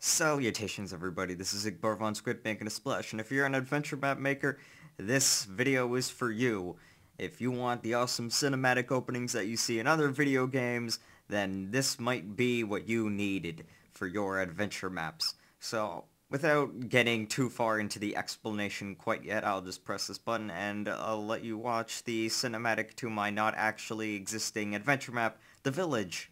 Salutations everybody, this is IgbarVonSquid making a splash, and if you're an adventure map maker, this video is for you. If you want the awesome cinematic openings that you see in other video games, then this might be what you needed for your adventure maps. So, without getting too far into the explanation quite yet, I'll just press this button and I'll let you watch the cinematic to my not actually existing adventure map, The Village.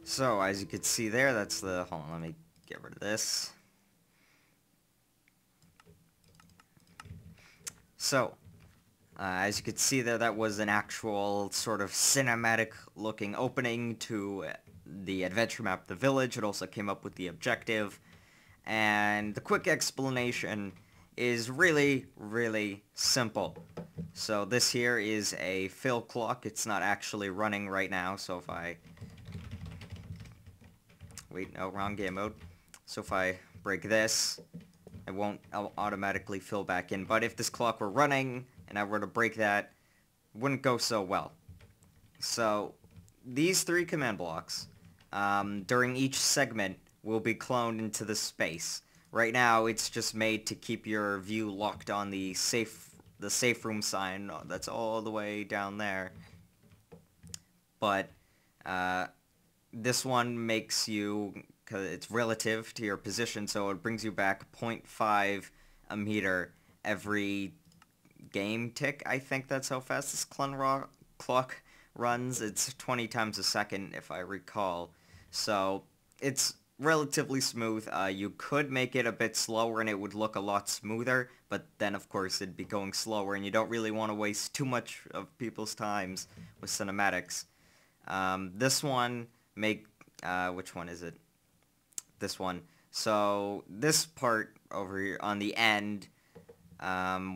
So, as you can see there, that's the... Hold on, let me get rid of this. So, as you can see there, that was an actual sort of cinematic-looking opening to the adventure map, The Village. It also came up with the objective. And the quick explanation is really, really simple. So, this here is a fill clock. It's not actually running right now, so if I... Wait, no, wrong game mode. So if I break this, it won't automatically fill back in. But if this clock were running, and I were to break that, it wouldn't go so well. So, these three command blocks, during each segment, will be cloned into the space. Right now, it's just made to keep your view locked on the safe room sign that's all the way down there. But, this one makes you, cause it's relative to your position, so it brings you back 0.5 a meter every game tick. I think that's how fast this clock runs. It's 20 times a second, if I recall. So, it's relatively smooth. You could make it a bit slower and it would look a lot smoother, but then of course it'd be going slower and you don't really want to waste too much of people's times with cinematics. This one... which one is it? This one. So, this part over here on the end,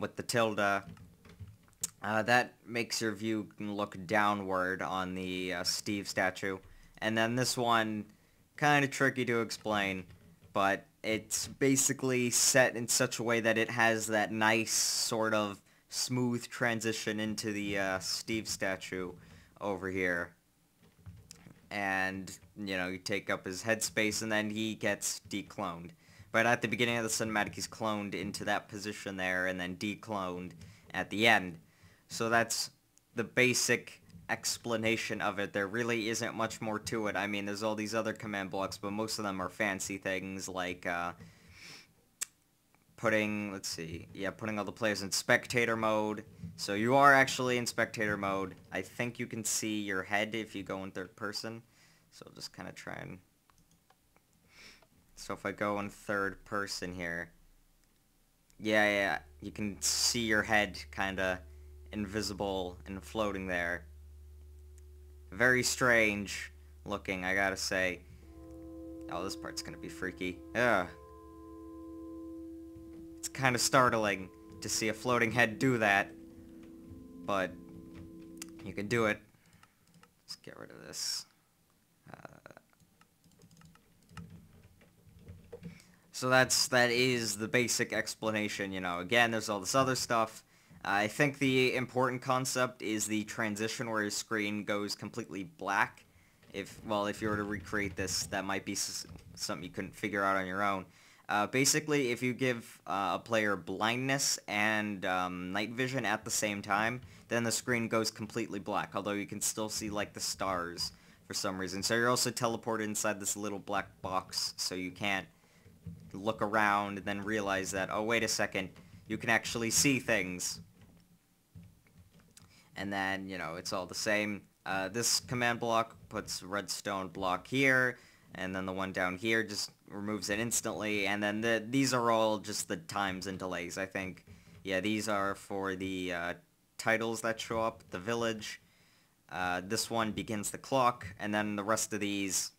with the tilde, that makes your view look downward on the Steve statue. And then this one, kind of tricky to explain, but it's basically set in such a way that it has that nice sort of smooth transition into the Steve statue over here. And, you know, you take up his headspace and then he gets decloned. But at the beginning of the cinematic, he's cloned into that position there and then decloned at the end. So that's the basic explanation of it. There really isn't much more to it. I mean, there's all these other command blocks, but most of them are fancy things like, putting all the players in spectator mode. So you are actually in spectator mode. I think you can see your head if you go in third person. So I'll just kind of try and... So if I go in third person here... Yeah, you can see your head kind of invisible and floating there. Very strange looking, I gotta say. Oh, this part's gonna be freaky. Ugh. It's kind of startling to see a floating head do that, but you can do it. Let's get rid of this. So that is the basic explanation, you know. Again, there's all this other stuff. I think the important concept is the transition where your screen goes completely black. If you were to recreate this, that might be something you couldn't figure out on your own. Basically, if you give a player blindness and night vision at the same time, then the screen goes completely black, although you can still see, like, the stars for some reason. So you're also teleported inside this little black box, so you can't look around and then realize that, oh, wait a second, you can actually see things. And then, you know, it's all the same. This command block puts redstone block here, and then the one down here just removes it instantly, and then these are all just the times and delays, I think. Yeah, these are for the titles that show up, the village. This one begins the clock, and then the rest of these,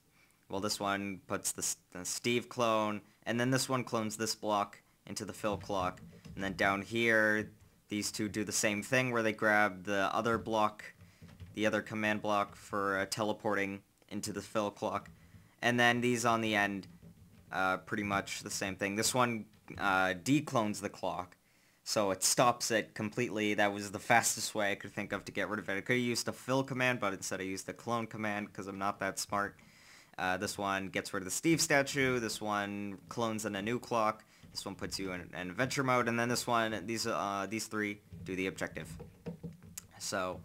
well, this one puts the Steve clone, and then this one clones this block into the fill clock, and then down here, these two do the same thing where they grab the other block, the other command block for teleporting into the fill clock. And then these on the end, pretty much the same thing. This one declones the clock, so it stops it completely. That was the fastest way I could think of to get rid of it. I could have used the fill command, but instead I used the clone command because I'm not that smart. This one gets rid of the Steve statue. This one clones in a new clock. This one puts you in adventure mode, and then this one, these three do the objective. So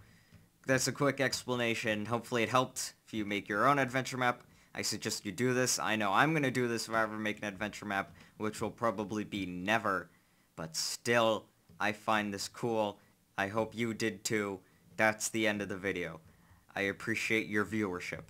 that's a quick explanation. Hopefully it helped if you make your own adventure map. I suggest you do this. I know I'm going to do this if I ever make an adventure map, which will probably be never. But still, I find this cool. I hope you did too. That's the end of the video. I appreciate your viewership.